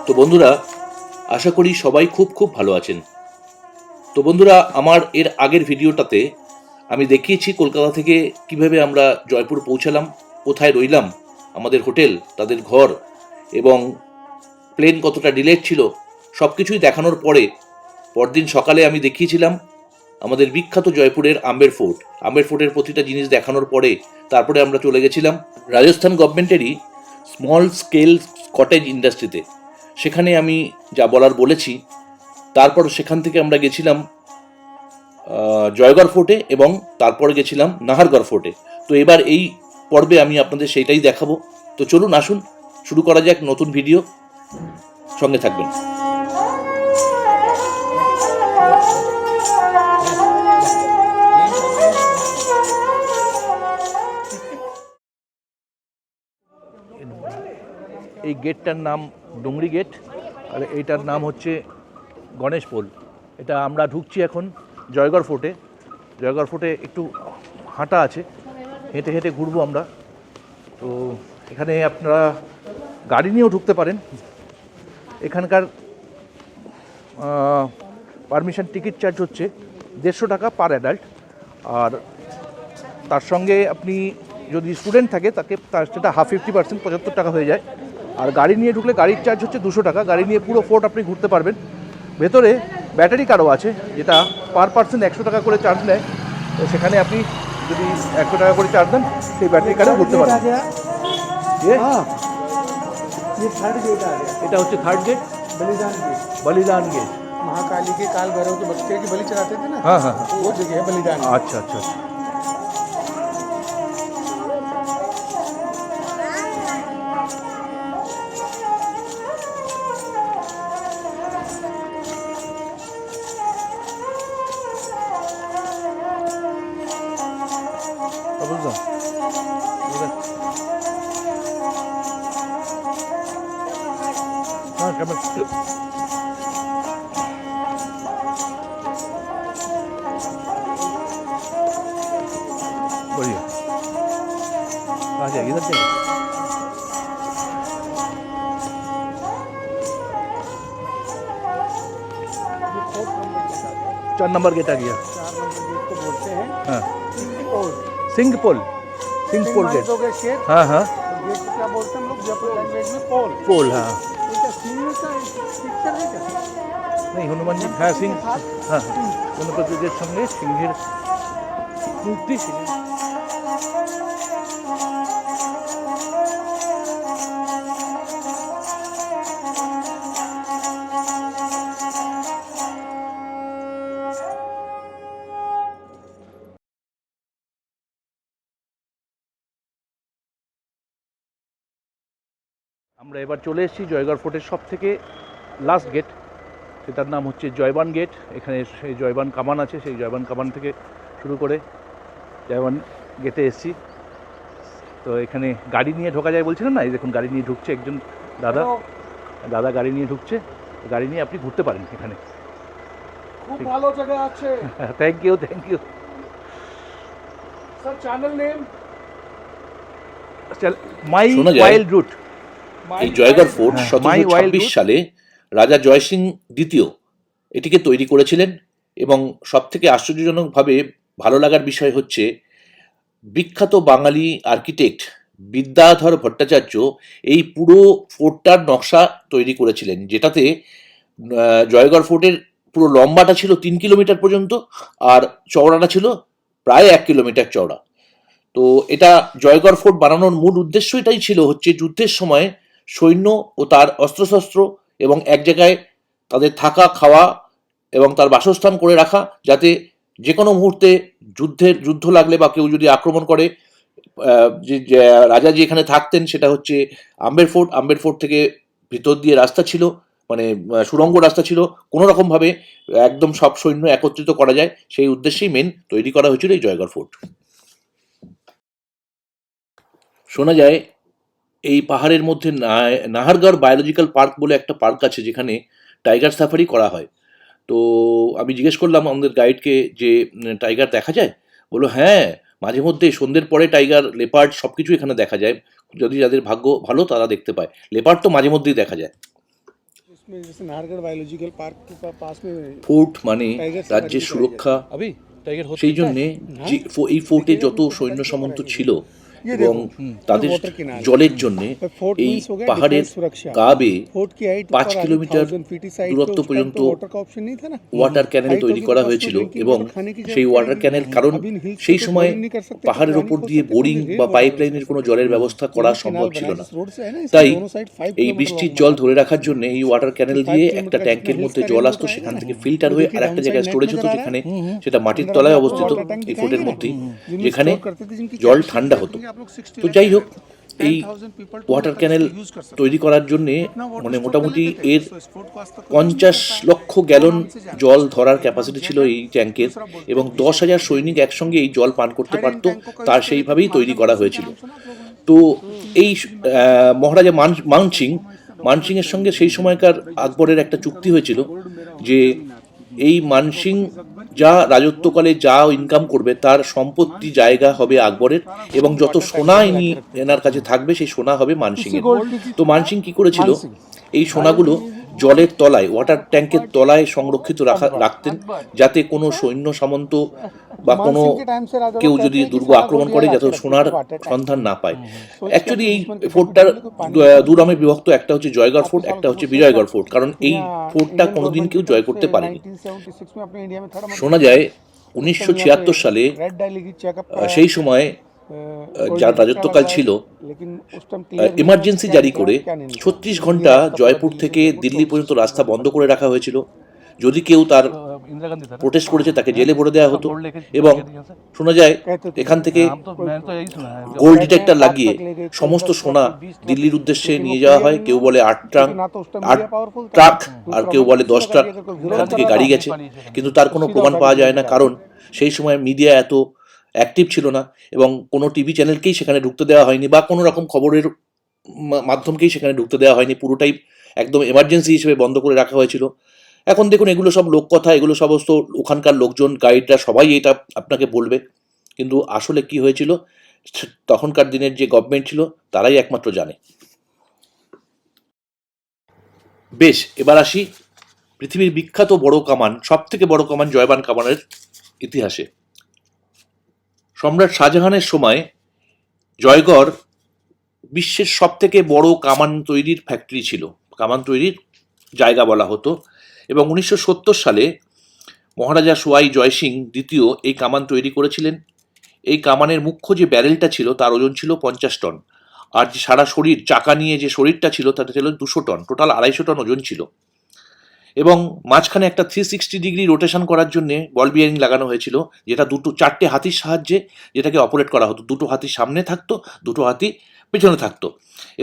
তো বন্ধুরা, আশা করি সবাই খুব খুব ভালো আছেন। তো বন্ধুরা, আমার এর আগের ভিডিওটাতে আমি দেখিয়েছি কলকাতা থেকে কিভাবে আমরা জয়পুর পৌঁছালাম, কোথায় রইলাম, আমাদের হোটেল, তাদের ঘর এবং প্লেন কতটা ডিলেট ছিল, সব কিছুই দেখানোর পরে পরদিন সকালে আমি দেখিয়েছিলাম আমাদের বিখ্যাত জয়পুরের আম্বের ফোর্ট। আম্বের ফোর্টের প্রতিটা জিনিস দেখানোর পরে তারপরে আমরা চলে গেছিলাম রাজস্থান গভর্নমেন্টেরই স্মল স্কেল কটেজ ইন্ডাস্ট্রিতে। সেখানে আমি যা বলার বলেছি। তারপর সেখান থেকে আমরা গেছিলাম জয়গড় ফোর্টে এবং তারপর গেছিলাম নাহারগড় ফোর্টে। তো এবার এই পর্বে আমি আপনাদের সেইটাই দেখাবো। তো চলুন আসুন শুরু করা যাক নতুন ভিডিও, সঙ্গে থাকবেন। এই গেটটার নাম ডুংরি গেট, আর এইটার নাম হচ্ছে গণেশ পোল। এটা আমরা ঢুকছি এখন জয়গড় ফোর্টে। জয়গড় ফোর্টে একটু হাঁটা আছে, হেঁটে হেঁটে ঘুরবো আমরা। তো এখানে আপনারা গাড়ি নিয়েও ঢুকতে পারেন। এখানকার পারমিশন টিকিট চার্জ হচ্ছে 150 টাকা পার অ্যাডাল্ট, আর তার সঙ্গে আপনি যদি স্টুডেন্ট থাকে তার সেটা 50% 75 টাকা হয়ে যায়। আর গাড়ি নিয়ে ঢুকলে গাড়ির চার্জ হচ্ছে 200 টাকা। গাড়ি নিয়ে পুরো ফোর্ট আপনি ঘুরতে পারবেন। ভেতরে ব্যাটারি কারও আছে, যেটা পার পার্সন 100 টাকা করে চার্জ নেয়। তো সেখানে আপনি যদি 100 টাকা করে চার্জ দেন, সেই ব্যাটারি কারেও ঘুরতে পারবেন। এটা হচ্ছে থার্ড গেট, बलिदान गेट। बलिदान गेट। महाकाली के काल भैरव के बच्चे की बलि चढ़ाते थे ना, हाँ हाँ, वो जगह है बलिदान। अच्छा अच्छा अच्छा। বুঝলাম। हाँ कैमरा बढ़िया। आ जाइए, इधर जाइए। 4 नंबर गेट आ गया। 4 नंबर गेट को बोलते हैं हाँ, सिंहपोल। सिंहपोल, सिंहपोल गेट। हो शेर, हाँ हाँ, गेट को क्या बोलते हैं हम लोग जयपुर लैंग्वेज में? पोल। पोल। हाँ इसका सिंह का पिक्चर है क्या? नहीं, हनुमान जी, हाँ सिंह। हाँ हाँ, गणपति जी संगे सिंहेर मूर्ति। আমরা এবার চলে এসেছি জয়গড় ফোর্টের সব থেকে লাস্ট গেট, সেটার নাম হচ্ছে জয়বান গেট। এখানে সেই জয়বান কামান আছে, সেই জয়বান কামান থেকে শুরু করে জয়বান গেটে এসেছি। তো এখানে গাড়ি নিয়ে ঢোকা যায় বলছিলাম না, এই দেখুন গাড়ি নিয়ে ঢুকছে একজন দাদা গাড়ি নিয়ে ঢুকছে। গাড়ি নিয়ে আপনি ঘুরতে পারেন এখানে। খুব ভালো জায়গা আছে। Thank you thank you sir, channel name my wild route. এই জয়গড় ফোর্ট 1726 সালে রাজা জয়সিং দ্বিতীয় এটিকে তৈরি করেছিলেন। এবং সবথেকে আশ্চর্যজনকভাবে ভালো লাগার বিষয় হচ্ছে বিখ্যাত বাঙালি আর্কিটেক্ট বিদ্যাধর ভট্টাচার্য এই পুরো ফোর্টটার নকশা তৈরি করেছিলেন, যেটাতে জয়গড় ফোর্টের পুরো লম্বাটা ছিল 3 কিলোমিটার পর্যন্ত, আর চওড়াটা ছিল প্রায় 1 কিলোমিটার চওড়া। তো এটা জয়গড় ফোর্ট বানানোর মূল উদ্দেশ্য এটাই ছিল, হচ্ছে যুদ্ধের সময় সৈন্য ও তার অস্ত্রশস্ত্র এবং এক জায়গায় তাদের থাকা খাওয়া এবং তার বাসস্থান করে রাখা, যাতে যে কোনো মুহূর্তে যুদ্ধ লাগলে বা কেউ যদি আক্রমণ করে, যে রাজা যে এখানে থাকতেন সেটা হচ্ছে আম্বের ফোর্ট। আম্বের ফোর্ট থেকে ভিতর দিয়ে রাস্তা ছিল, মানে সুড়ঙ্গ রাস্তা ছিল, কোনো রকমভাবে একদম সব সৈন্য একত্রিত করা যায়, সেই উদ্দেশ্যেই মেন তৈরি করা হয়েছিল এই জয়গড় ফোর্ট। শোনা যায় এই পাহাড়ের মধ্যে নাহারগড় বায়োলজিক্যাল পার্ক বলে একটা পার্ক আছে, যেখানে টাইগার সাফারি করা হয়। তো আমি জিজ্ঞেস করলাম আমাদের গাইডকে যে টাইগার দেখা যায়? বললো হ্যাঁ, মাঝে মধ্যে সন্ধ্যের পরে টাইগার, লেপার্ড সব কিছু এখানে দেখা যায়। যদি যাদের ভাগ্য ভালো তারা দেখতে পায়। লেপার্ড তো মাঝে মধ্যেই দেখা যায়। इसमें जैसे नाहरगढ़ बायोलॉजिकल पार्क के पास में ফোর্ট মানে রাজ্যের সুরক্ষা, अभी टाइगर हो সেই জন্যে এই ফোর্টে যত সৈন্য সামন্ত ছিল এবং তাদের জলের জন্য এই পাহাড়ের গা বেয়ে 5 কিলোমিটার দূরত্ব পর্যন্ত ওয়াটার ক্যানেল তৈরি করা হয়েছিল। এবং সেই ওয়াটার ক্যানেল, কারণ সেই সময় পাহাড়ের ওপর দিয়ে বোরিং বা পাইপলাইনের কোনো জলের ব্যবস্থা করা সম্ভব ছিল না, তাই এই বৃষ্টির জল ধরে রাখার জন্য এই ওয়াটার ক্যানেল দিয়ে একটা ট্যাঙ্কের মধ্যে জল আসতো, সেখান থেকে ফিল্টার হয়ে আর একটা জায়গায় স্টোরেজ হতো, যেখানে সেটা মাটির তলায় অবস্থিত এই ফোর্টের মধ্যেই, যেখানে জল ঠান্ডা হতো। তো যাই হোক, এই ওয়াটার ক্যানেল তৈরি করার জন্যে মানে মোটামুটি এর 50 লক্ষ গ্যালন জল ধরার ক্যাপাসিটি ছিল এই ট্যাঙ্কের, এবং 10,000 সৈনিক একসঙ্গে এই জল পান করতে পারত, তার সেইভাবেই তৈরি করা হয়েছিল। তো এই মহারাজা মানসিংয়ের সঙ্গে সেই সময়কার আকবরের একটা চুক্তি হয়েছিল যে এই মানসিং যা রাজত্বকালে যা ইনকাম করবে তার সম্পত্তি জায়গা হবে আকবরের, এবং যত সোনা এনার কাছে থাকবে সেই সোনা হবে মানসিংয়ের। তো মানসিং কি করেছিল, এই সোনাগুলো জলের তলায়, ওয়াটার ট্যাঙ্কের তলায় সংরক্ষিত রাখতেন, যাতে কোনো সৈন্য সামন্ত বা কোনো কেউ যদি দুর্গ আক্রমণ করে যাতে সোনার সন্ধান না পায়। অ্যাকচুয়ালি এই ফোর্টটার দু নামে বিভক্ত, একটা হচ্ছে জয়গড় ফোর্ট, একটা হচ্ছে বিজয়গড় ফোর্ট, কারণ এই ফোর্টটা কোনোদিন কেউ জয় করতে পারেনি। শোনা যায় 1976 সালে সেই সময় যার রাজত্বকাল ছিল এমার্জেন্সি জারি করে 36 ঘন্টা জয়পুর থেকে দিল্লি পর্যন্ত রাস্তা বন্ধ করে রাখা হয়েছিল। যদি কেউ তার প্রোটেস্ট করেছে তাকে জেলে ভরে দেওয়া হতো, এবং শোনা যায় এখান থেকে গোল্ড ডিটেক্টর লাগিয়ে সমস্ত সোনা দিল্লির উদ্দেশ্যে নিয়ে যাওয়া হয়। কেউ বলে 8 ট্রাক আর কেউ বলে 10 ট্রাক এখান থেকে গাড়ি গেছে, কিন্তু তার কোনো প্রমাণ পাওয়া যায় না, কারণ সেই সময় মিডিয়া এত অ্যাক্টিভ ছিল না এবং কোনো টিভি চ্যানেলকেই সেখানে ঢুকতে দেওয়া হয়নি বা কোনো রকম খবরের মাধ্যমকেই সেখানে ঢুকতে দেওয়া হয়নি। পুরোটাই একদম এমার্জেন্সি হিসেবে বন্ধ করে রাখা হয়েছিল। এখন দেখুন, এগুলো সব লোককথা, এগুলো সমস্ত ওখানকার লোকজন, গাইডরা সবাই এটা আপনাকে বলবে, কিন্তু আসলে কি হয়েছিল তখনকার দিনের যে গভর্নমেন্ট ছিল তারাই একমাত্র জানে। বেশ, এবার আসি পৃথিবীর বিখ্যাত বড় কামান, সব থেকে বড় কামান জয়বান কামানের ইতিহাসে। সম্রাট শাহজাহানের সময় জয়গড় বিশ্বের সব থেকে বড় কামান তৈরির ফ্যাক্টরি ছিল, কামান তৈরির জায়গা বলা হতো। এবং 1970 সালে মহারাজা সোয়াই জয়সিং দ্বিতীয় এই কামান তৈরি করেছিলেন। এই কামানের মুখ্য যে ব্যারেলটা ছিল তার ওজন ছিল 50 টন, আর যে সারা শরীর, চাকা নিয়ে যে শরীরটা ছিল তাতে ছিল 200 টন, টোটাল 250 টন ওজন ছিল। এবং মাঝখানে একটা 360 ডিগ্রি রোটেশন করার জন্য বল বিয়ারিং লাগানো হয়েছিল, যেটা 4টে হাতির সাহায্যে যেটাকে অপারেট করা হতো। 2টো হাতি সামনে থাকতো, 2টো হাতি পেছনে থাকতো,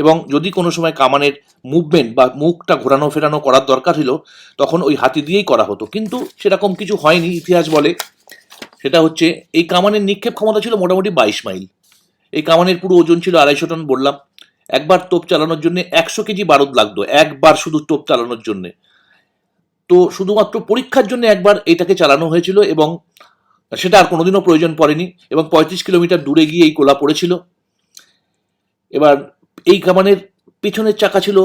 এবং যদি কোনো সময় কামানের মুভমেন্ট বা মুখটা ঘোরানো ফেরানো করার দরকার ছিল তখন ওই হাতি দিয়েই করা হতো। কিন্তু সেরকম কিছু হয়নি, ইতিহাস বলে। সেটা হচ্ছে এই কামানের নিক্ষেপ ক্ষমতা ছিল মোটামুটি 22 মাইল। এই কামানের পুরো ওজন ছিল 250 টন বললাম। একবার তোপ চালানোর জন্য 100 কেজি বারুদ লাগতো, একবার শুধু তোপ চালানোর জন্যে। তো শুধুমাত্র পরীক্ষার জন্য একবার এটাকে চালানো হয়েছিল, এবং সেটা আর কোনোদিনও প্রয়োজন পড়েনি। এবং 35 কিলোমিটার দূরে গিয়ে এই গোলা পড়েছিল। এবার এই কামানের পেছনের চাকা ছিল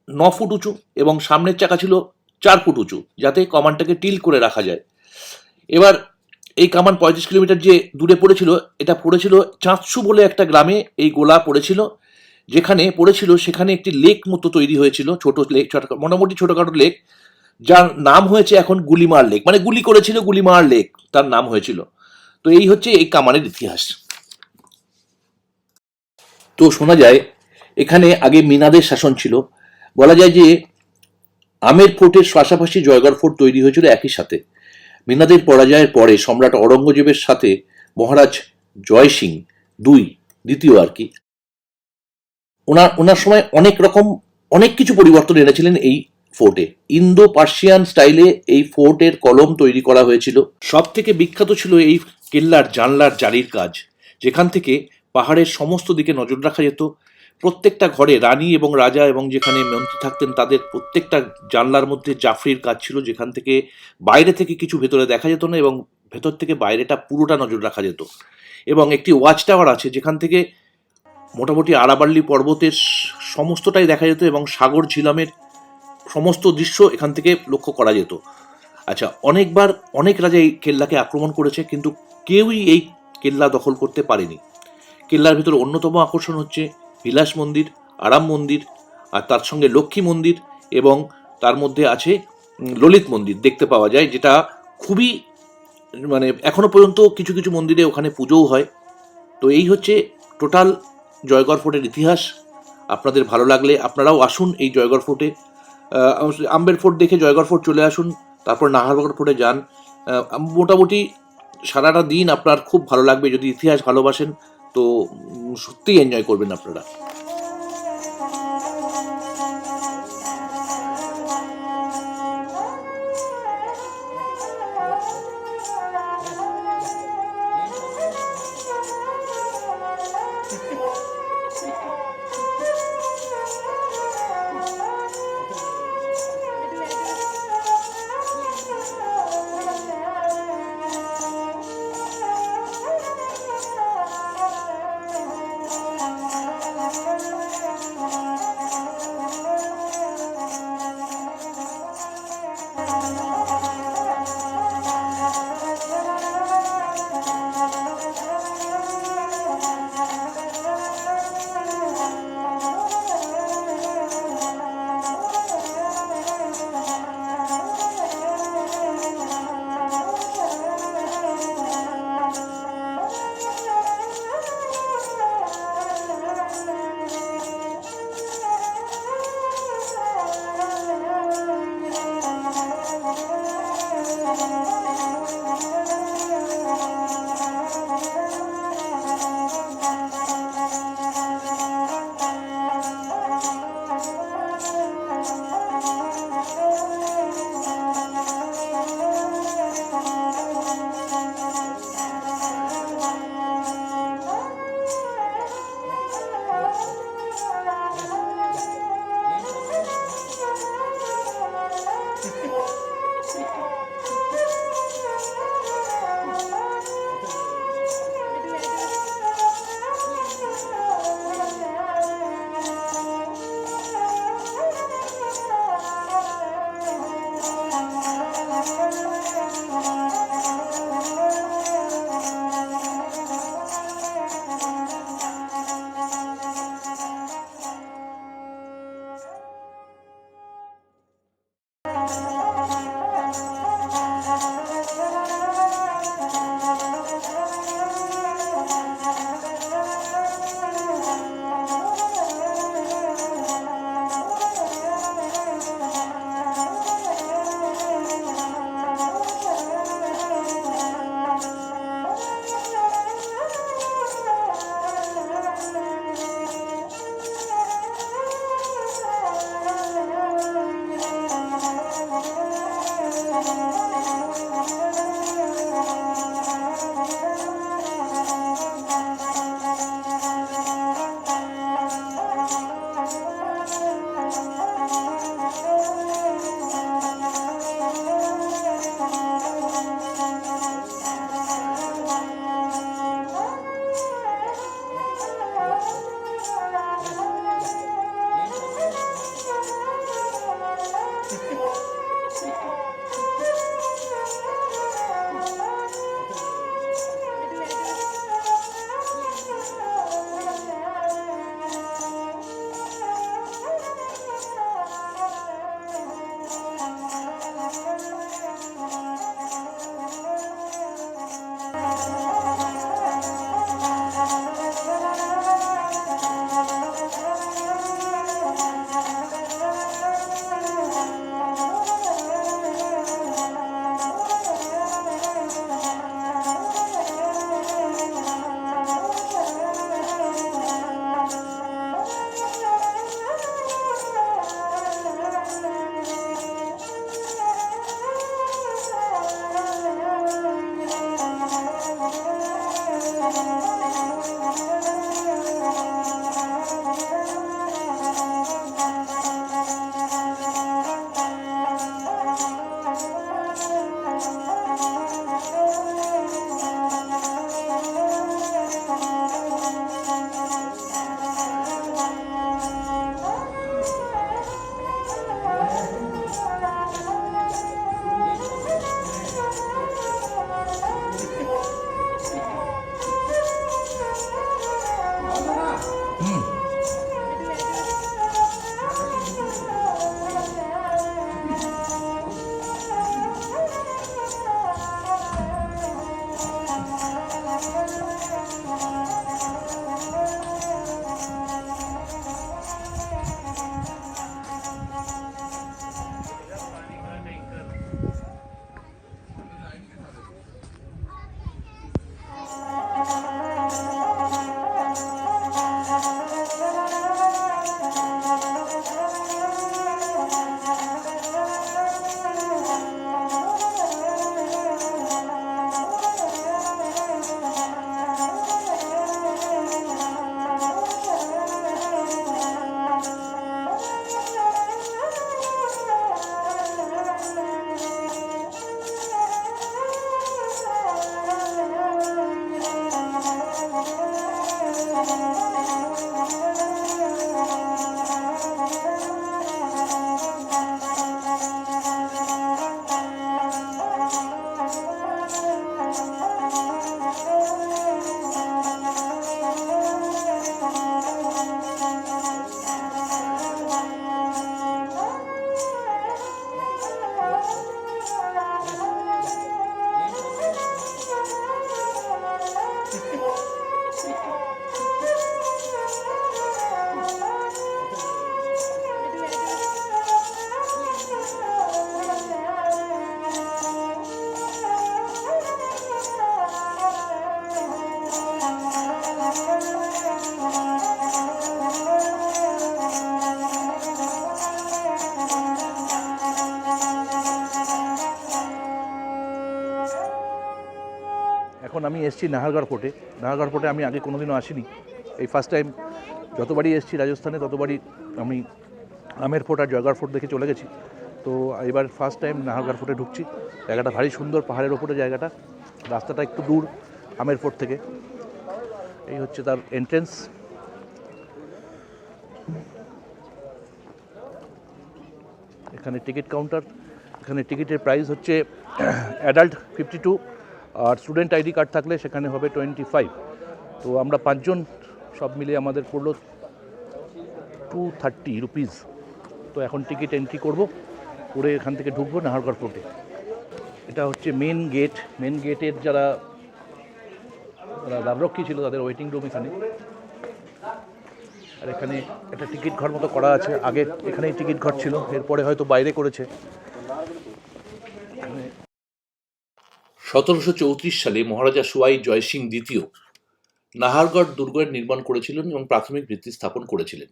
9 ফুট উঁচু এবং সামনের চাকা ছিল 4 ফুট উঁচু, যাতে কামানটাকে টিল করে রাখা যায়। এবার এই কামান 35 কিলোমিটার যে দূরে পড়েছিল, এটা পড়েছিল চাঁদসু বলে একটা গ্রামে। এই গোলা পড়েছিল, যেখানে পড়েছিল সেখানে একটি লেক মতো তৈরি হয়েছিল, ছোট লেক, মোটামুটি ছোটখাটো লেক, যার নাম হয়েছে এখন গুলিমার লেক, মানে গুলি করেছিল গুলিমার লেক, তার নাম হয়েছিল। তো এই হচ্ছে এই কামানের ইতিহাস। তো শোনা যায় এখানে আগে মিনাদের শাসন ছিল। বলা যায় যে আমের ফোর্টের পাশাপাশি জয়গড় ফোর্ট তৈরি হয়েছিল একই সাথে। মিনাদের পরাজয়ের পরে সম্রাট অরঙ্গজেবের সাথে মহারাজ জয়সিং দ্বিতীয় আর কি, ওনার সময় অনেক কিছু পরিবর্তন এনেছিলেন এই ফোর্টে। ইন্দো পার্সিয়ান স্টাইলে এই ফোর্টের কলম তৈরি করা হয়েছিল। সব থেকে বিখ্যাত ছিল এই কেল্লার জানলার জালির কাজ, যেখান থেকে পাহাড়ের সমস্ত দিকে নজর রাখা যেত। প্রত্যেকটা ঘরে রানী এবং রাজা এবং যেখানে মন্ত্রী থাকতেন তাদের প্রত্যেকটা জানলার মধ্যে জাফরির কাজ ছিল, যেখান থেকে বাইরে থেকে কিছু ভেতরে দেখা যেত না, এবং ভেতর থেকে বাইরেটা পুরোটা নজর রাখা যেত। এবং একটি ওয়াচ টাওয়ার আছে, যেখান থেকে মোটামুটি আরাবাল্লি পর্বতের সমস্তটাই দেখা যেত, এবং সাগর ঝিলামের সমস্ত দৃশ্য এখান থেকে লক্ষ্য করা যেত। আচ্ছা, অনেকবার অনেক রাজা এই কেল্লাকে আক্রমণ করেছে, কিন্তু কেউই এই কেল্লা দখল করতে পারেনি। কেল্লার ভিতরে অন্যতম আকর্ষণ হচ্ছে বিলাস মন্দির, আরাম মন্দির, আর তার সঙ্গে লক্ষ্মী মন্দির, এবং তার মধ্যে আছে ললিত মন্দির দেখতে পাওয়া যায়, যেটা খুবই মানে এখনো পর্যন্ত কিছু কিছু মন্দিরে ওখানে পুজোও হয়। তো এই হচ্ছে টোটাল জয়গড় ফোর্টের ইতিহাস। আপনাদের ভালো লাগলে আপনারাও আসুন এই জয়গড় ফোর্টে। আম্বের ফোর্ট দেখে জয়গড় ফোর্ট চলে আসুন, তারপর নাহারগড় ফোর্টে যান। মোটামুটি সারাটা দিন আপনার খুব ভালো লাগবে। যদি ইতিহাস ভালোবাসেন তো সত্যিই এনজয় করবেন আপনারা। এখন আমি এসেছি নাহারগড় ফোর্টে। নাহারগড় ফোর্টে আমি আগে কোনোদিনও আসিনি, এই ফার্স্ট টাইম। যতবারই এসেছি রাজস্থানে ততবারই আমি আমের ফোর্ট আর জয়গড় ফোর্ট দেখে চলে গেছি। তো এবার ফার্স্ট টাইম নাহারগড় ফোর্টে ঢুকছি। জায়গাটা ভারী সুন্দর, পাহাড়ের ওপরে জায়গাটা, রাস্তাটা একটু দূর আমের ফোর্ট থেকে। এই হচ্ছে তার এন্ট্রেন্স। এখানে টিকিট কাউন্টার। এখানে টিকিটের প্রাইস হচ্ছে অ্যাডাল্ট 52 আর স্টুডেন্ট আইডি কার্ড থাকলে সেখানে হবে 25। তো আমরা 5 জন সব মিলিয়ে আমাদের পড়লো 230 রুপিস। তো এখন টিকিট এন্ট্রি করব, করে এখান থেকে ঢুকবো নাহারগড় ফোর্টে। এটা হচ্ছে মেন গেট। মেন গেটের যারা দ্বাররক্ষী ছিল তাদের ওয়েটিং রুম এখানে। আর এখানে একটা টিকিট ঘর মতো করা আছে। আগে এখানেই টিকিট ঘর ছিল, এরপরে হয়তো বাইরে করেছে। 1734 সালে মহারাজা সোয়াই জয় সিং দ্বিতীয় নাহারগড় দুর্গের নির্মাণ করেছিলেন এবং প্রাথমিক ভিত্তি স্থাপন করেছিলেন।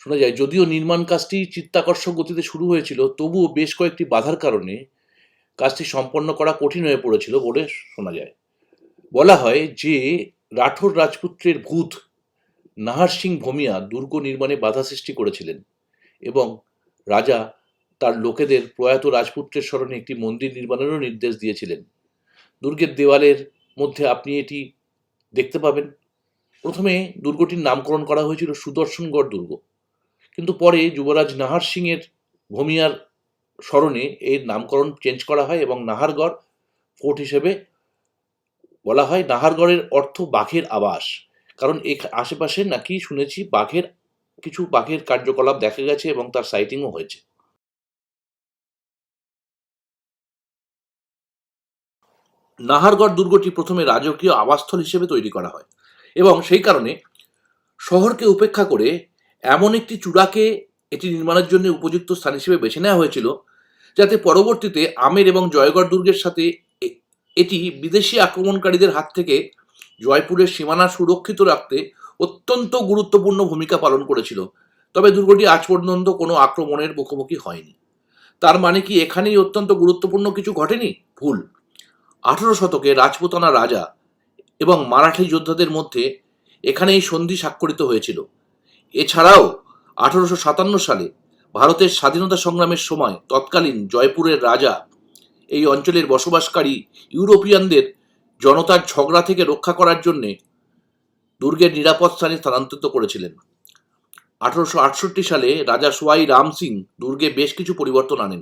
শোনা যায় যদিও নির্মাণ কাজটি চিত্তাকর্ষক গতিতে শুরু হয়েছিল, তবুও বেশ কয়েকটি বাধার কারণে কাজটি সম্পন্ন করা কঠিন হয়ে পড়েছিল বলে শোনা যায়। বলা হয় যে রাঠোর রাজপুত্রের ভূত নাহার সিং ভূমিয়া দুর্গ নির্মাণে বাধা সৃষ্টি করেছিলেন এবং রাজা তার লোকেদের প্রয়াত রাজপুত্রের স্মরণে একটি মন্দির নির্মাণেরও নির্দেশ দিয়েছিলেন। দুর্গের দেওয়ালের মধ্যে আপনি এটি দেখতে পাবেন। প্রথমে দুর্গটির নামকরণ করা হয়েছিল সুদর্শনগড় দুর্গ, কিন্তু পরে যুবরাজ নাহার সিং এর ভূমিয়ার স্মরণে এর নামকরণ চেঞ্জ করা হয় এবং নাহারগড় ফোর্ট হিসেবে বলা হয়। নাহারগড়ের অর্থ বাঘের আবাস, কারণ আশেপাশে নাকি শুনেছি কিছু বাঘের কার্যকলাপ দেখা গেছে এবং তার সাইটিংও হয়েছে। নাহারগড় দুর্গটি প্রথমে রাজকীয় আবাসস্থল হিসেবে তৈরি করা হয় এবং সেই কারণে শহরকে উপেক্ষা করে এমন একটি চূড়াকে এটি নির্মাণের জন্য উপযুক্ত স্থান হিসেবে বেছে নেওয়া হয়েছিল, যাতে পরবর্তীতে আমের এবং জয়গড় দুর্গের সাথে এটি বিদেশি আক্রমণকারীদের হাত থেকে জয়পুরের সীমানা সুরক্ষিত রাখতে অত্যন্ত গুরুত্বপূর্ণ ভূমিকা পালন করেছিল। তবে দুর্গটি আজ পর্যন্ত কোনো আক্রমণের মুখোমুখি হয়নি। তার মানে কি এখানেই অত্যন্ত গুরুত্বপূর্ণ কিছু ঘটেনি? ভুল। 18 শতকে রাজপুতানা রাজা এবং মারাঠি যোদ্ধাদের মধ্যে এখানেই সন্ধি স্বাক্ষরিত হয়েছিল। এছাড়াও 1857 সালে ভারতের স্বাধীনতা সংগ্রামের সময় তৎকালীন জয়পুরের রাজা এই অঞ্চলের বসবাসকারী ইউরোপিয়ানদের জনতার ঝগড়া থেকে রক্ষা করার জন্য দুর্গের নিরাপদ স্থানে স্থানান্তরিত করেছিলেন। 1868 সালে রাজা সোয়াই রাম সিং দুর্গে বেশ কিছু পরিবর্তন আনেন।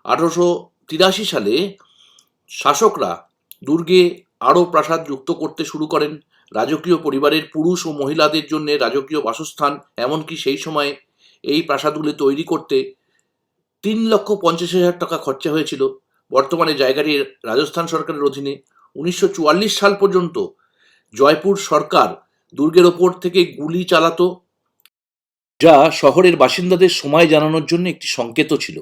1883 সালে শাসকরা দুর্গে আরও প্রাসাদ যুক্ত করতে শুরু করেন। রাজকীয় পরিবারের পুরুষ ও মহিলাদের জন্য রাজকীয় বাসস্থান, এমনকি সেই সময়ে এই প্রাসাদগুলি তৈরি করতে 3,50,000 টাকা খরচা হয়েছিল। বর্তমানে জায়গাটি রাজস্থান সরকারের অধীনে। 1944 সাল পর্যন্ত জয়পুর সরকার দুর্গের ওপর থেকে গুলি চালাতো, যা শহরের বাসিন্দাদের সময় জানানোর জন্য একটি সংকেত ছিল।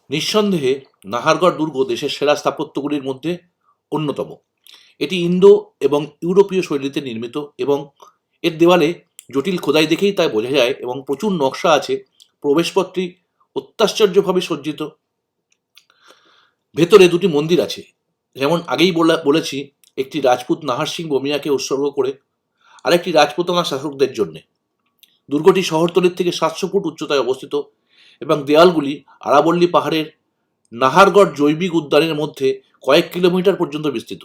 নিঃসন্দেহে নাহারগড় দুর্গ দেশের সেরা স্থাপত্যগুলির মধ্যে অন্যতম। এটি ইন্দো এবং ইউরোপীয় শৈলীতে নির্মিত এবং এর দেওয়ালে জটিল খোদাই দেখেই তা বোঝা যায় এবং প্রচুর নকশা আছে। প্রবেশপথটি অত্যাশ্চর্যভাবে সজ্জিত। ভেতরে দুটি মন্দির আছে, যেমন আগেই বলেছি, একটি রাজপুত নাহার সিং বমিয়াকে উৎসর্গ করে, আরেকটি রাজপুতানা শাসকদের জন্যে। দুর্গটি শহরতলির থেকে 700 ফুট উচ্চতায় অবস্থিত এবং দেয়ালগুলি আরাবল্লী পাহাড়ের নাহারগড় জৈবিক উদ্যানের মধ্যে কয়েক কিলোমিটার পর্যন্ত বিস্তৃত।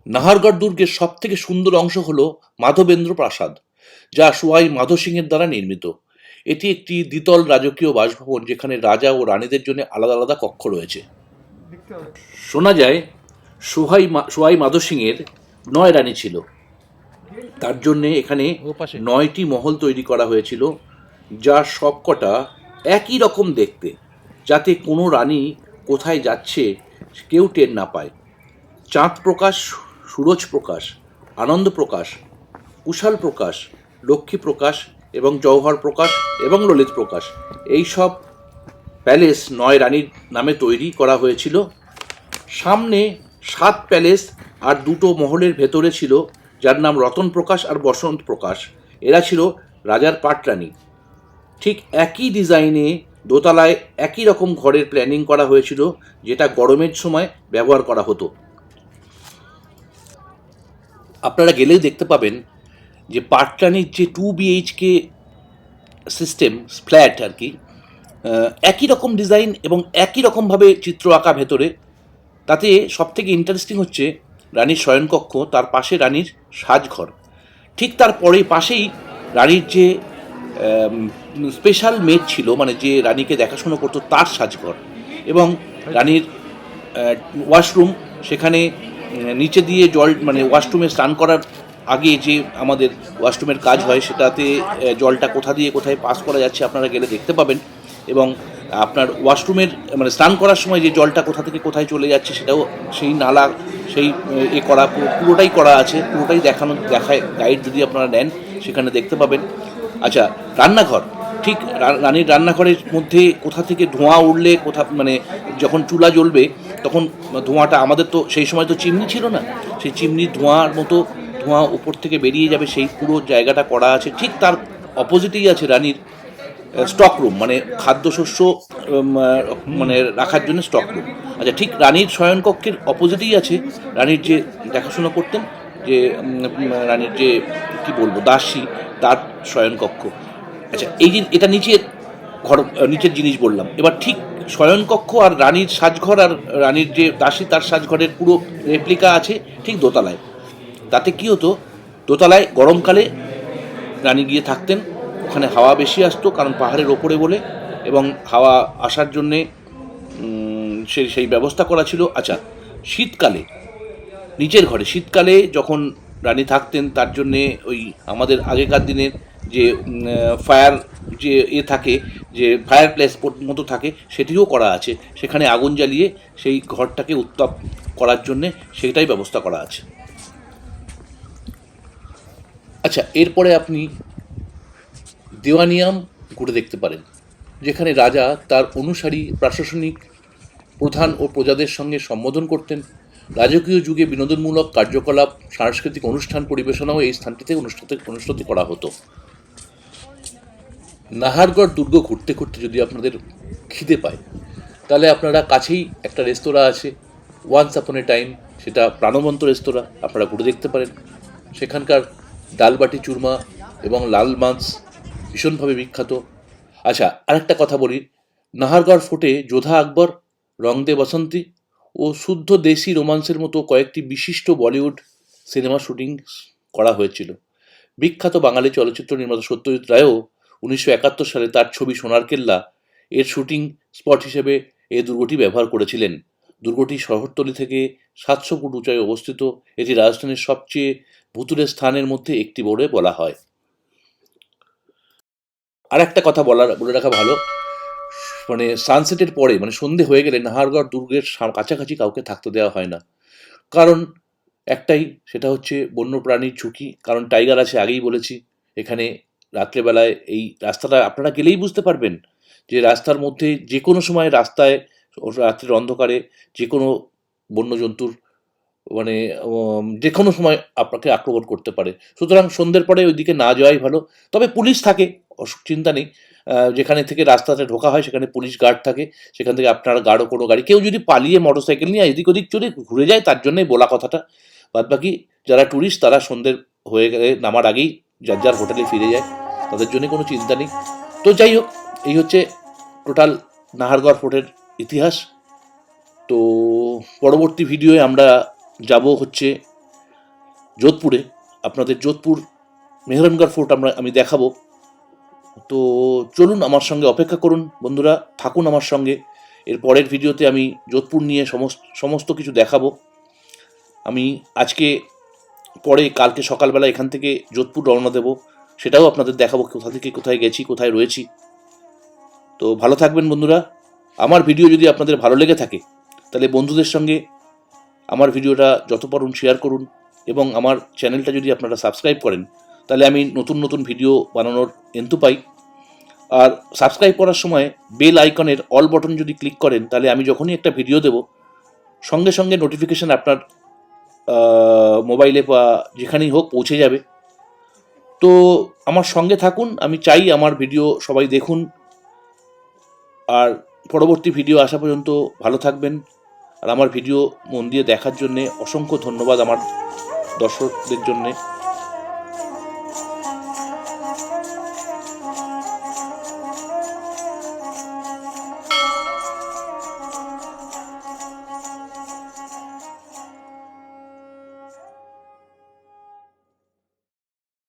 নাহারগড় দুর্গের সব থেকে সুন্দর অংশ হল মাধবেন্দ্র প্রাসাদ, যা সোয়াই মাধো সিংয়ের দ্বারা নির্মিত। এটি একটি দ্বিতল রাজকীয় বাসভবন, যেখানে রাজা ও রানীদের জন্য আলাদা আলাদা কক্ষ রয়েছে। শোনা যায় সোয়াই মাধো সিংয়ের 9 রানী ছিল। তার জন্যে এখানে 9টি মহল তৈরি করা হয়েছিল, যা সবকটা একই রকম দেখতে, যাতে কোনো রানী কোথায় যাচ্ছে কেউ টের না পায়। চাঁদ প্রকাশ, সুরজ প্রকাশ, আনন্দ প্রকাশ, কুশাল প্রকাশ, লক্ষ্মী প্রকাশ এবং জওহর প্রকাশ এবং ললিত প্রকাশ, এই সব প্যালেস 9 রানীর নামে তৈরি করা হয়েছিল। সামনে 7 প্যালেস আর 2টো মহলের ভেতরে ছিল, যার নাম রতন প্রকাশ আর বসন্ত প্রকাশ। এরা ছিল রাজার পাটরানী। ঠিক একই ডিজাইনে দোতলায় একই রকম ঘরের প্ল্যানিং করা হয়েছিল, যেটা গরমের সময় ব্যবহার করা হতো। আপনারা গেলেই দেখতে পাবেন যে পাটরানির যে 2 BHK সিস্টেম ফ্ল্যাট আর কি, একই রকম ডিজাইন এবং একই রকমভাবে চিত্র আঁকা ভেতরে। তাতে সবথেকে ইন্টারেস্টিং হচ্ছে রানীর শয়নকক্ষ, তার পাশে রানীর সাজঘর, ঠিক তারপরে পাশেই রানীর যে স্পেশাল মেড ছিল, মানে যে রানীকে দেখাশোনা করতো, তার সাজঘর এবং রানীর ওয়াশরুম। সেখানে নিচে দিয়ে জল, মানে ওয়াশরুমে স্নান করার আগে যে আমাদের ওয়াশরুমের কাজ হয়, সেটাতে জলটা কোথা দিয়ে কোথায় পাস করা যাচ্ছে আপনারা গেলে দেখতে পাবেন। এবং আপনার ওয়াশরুমের, মানে স্নান করার সময় যে জলটা কোথা থেকে কোথায় চলে যাচ্ছে, সেটাও সেই নালা, সেই করা পুরোটাই করা আছে, পুরোটাই দেখায় গাইড যদি আপনারা নেন সেখানে দেখতে পাবেন। আচ্ছা, রান্নাঘর, ঠিক রানীর রান্নাঘরের মধ্যে কোথা থেকে ধোঁয়া উঠলে, মানে যখন চুলা জ্বলবে তখন ধোঁয়াটা, আমাদের তো সেই সময় তো চিমনি ছিল না, সেই চিমনির ধোঁয়ার মতো ধোঁয়া উপর থেকে বেরিয়ে যাবে, সেই পুরো জায়গাটা করা আছে। ঠিক তার অপোজিটেই আছে রানীর স্টক রুম, মানে খাদ্যশস্য মানে রাখার জন্য স্টক রুম। আচ্ছা, ঠিক রানীর শয়নকক্ষের অপোজিটেই আছে রানীর যে দেখাশোনা করতেন, যে রানীর যে কি বলবো দাসী, তার শয়নকক্ষ। আচ্ছা, এটা নিচের ঘর, নিচের জিনিস বললাম। এবার ঠিক শয়নকক্ষ আর রানীর সাজঘর আর রানীর যে দাসী তার সাজঘরের পুরো রেপ্লিকা আছে ঠিক দোতলায়। তাতে কি হতো, দোতলায় গরমকালে রানী গিয়ে থাকতেন, ওখানে হাওয়া বেশি আসতো কারণ পাহাড়ের ওপরে বলে, এবং হাওয়া আসার জন্যে সেই ব্যবস্থা করা ছিল। আচ্ছা, শীতকালে নিচের ঘরে, শীতকালে যখন রানী থাকতেন, তার জন্যে ওই আমাদের আগেকার দিনের যে ফায়ার যে থাকে, যে ফায়ার প্লেস মতো থাকে, সেটিও করা আছে। সেখানে আগুন জ্বালিয়ে সেই ঘরটাকে উত্তাপ করার জন্যে সেটাই ব্যবস্থা করা আছে। আচ্ছা, এরপরে আপনি দেওয়ানিয়াম ঘুরে দেখতে পারেন, যেখানে রাজা তার অনুসারী প্রশাসনিক প্রধান ও প্রজাদের সঙ্গে সম্বোধন করতেন। রাজকীয় যুগে বিনোদনমূলক কার্যকলাপ, সাংস্কৃতিক অনুষ্ঠান পরিবেশনাও এই স্থানটিতে অনুষ্ঠিত করা হতো। নাহারগড় দুর্গ ঘুরতে ঘুরতে যদি আপনাদের খিদে পায়, তাহলে আপনারা কাছেই একটা রেস্তোরাঁ আছে, ওয়ান্স আপন এ টাইম, সেটা প্রাণবন্ত রেস্তোরাঁ, আপনারা ঘুরে দেখতে পারেন। সেখানকার ডালবাটি চুরমা এবং লাল মাছ ভীষণভাবে বিখ্যাত। আচ্ছা, আরেকটা কথা বলি, নাহারগড় ফোর্টে যোধা আকবর, রং দে বসন্তী ও শুদ্ধ দেশি রোমান্সের মতো কয়েকটি বিশিষ্ট বলিউড সিনেমা শুটিং করা হয়েছিল। বিখ্যাত বাঙালি চলচ্চিত্র নির্মাতা সত্যজিৎ রায়ও 1971 সালে তার ছবি সোনার কেল্লা এর শুটিং স্পট হিসেবে এই দুর্গটি ব্যবহার করেছিলেন। দুর্গটি শহরতলি থেকে 700 ফুট উঁচায় অবস্থিত। এটি রাজস্থানের সবচেয়ে ভুতুড়ে স্থানের মধ্যে একটি বলে বলা হয়। আর একটা কথা বলে রাখা ভালো, মানে সানসেটের পরে মানে সন্ধে হয়ে গেলে নাহারগড় দুর্গের কাছাকাছি কাউকে থাকতে দেওয়া হয় না। কারণ একটাই, সেটা হচ্ছে বন্যপ্রাণীর ঝুঁকি। কারণ টাইগার আছে, আগেই বলেছি। এখানে রাত্রেবেলায় এই রাস্তাটা আপনারা গেলেই বুঝতে পারবেন যে রাস্তার মধ্যে যে কোনো সময় রাস্তায় রাত্রের অন্ধকারে যে কোনো বন্যজন্তুর মানে যে কোনো সময় আপনাকে আক্রমণ করতে পারে। সুতরাং সন্ধ্যের পরে ওইদিকে না যাওয়াই ভালো। তবে পুলিশ থাকে, চিন্তা নেই। যেখানে থেকে রাস্তাতে ঢোকা হয় সেখানে পুলিশ গার্ড থাকে, সেখান থেকে আপনার কোনো গাড়ি, কেউ যদি পালিয়ে মোটরসাইকেল নিয়ে এদিক ওদিক চলে ঘুরে যায়, তার জন্যই বলা কথাটা। বাদবাকি যারা ট্যুরিস্ট তারা সন্ধ্যের হয়ে গেলে নামার আগেই যার যার হোটেলে ফিরে যায়, তাদের জন্য কোনো চিন্তা নেই। তো যাই হোক, এই হচ্ছে টোটাল নাহারগড় ফোর্টের ইতিহাস। তো পরবর্তী ভিডিওয়ে আমরা যাব হচ্ছে যোধপুরে। আপনাদের যোধপুর মেহরানগড় ফোর্ট আমি দেখাবো। তো চলুন, আমার সঙ্গে অপেক্ষা করুন বন্ধুরা, থাকুন আমার সঙ্গে। এর পরের ভিডিওতে আমি যোধপুর নিয়ে সমস্ত কিছু দেখাবো। আমি আজকে কালকে সকালবেলা এখান থেকে যোধপুর রওনা দেব, সেটাও আপনাদের দেখাবো, কোথা থেকে কোথায় গেছি, কোথায় রয়েছি। তো ভালো থাকবেন বন্ধুরা। আমার ভিডিও যদি আপনাদের ভালো লেগে থাকে তাহলে বন্ধুদের সঙ্গে আমার ভিডিওটা যত পারুন শেয়ার করুন, এবং আমার চ্যানেলটা যদি আপনারা সাবস্ক্রাইব করেন তাহলে আমি নতুন নতুন ভিডিও বানানোর এন্তু পাই। আর সাবস্ক্রাইব করার সময় বেল আইকনের অল বটন যদি ক্লিক করেন তাহলে আমি যখনই একটা ভিডিও দেব সঙ্গে সঙ্গে নোটিফিকেশান আপনার মোবাইলে বা যেখানেই হোক পৌঁছে যাবে। তো আমার সঙ্গে থাকুন, আমি চাই আমার ভিডিও সবাই দেখুন। আর পরবর্তী ভিডিও আসা পর্যন্ত ভালো থাকবেন। আর আমার ভিডিও মন দিয়ে দেখার জন্যে অসংখ্য ধন্যবাদ আমার দর্শকদের জন্যে।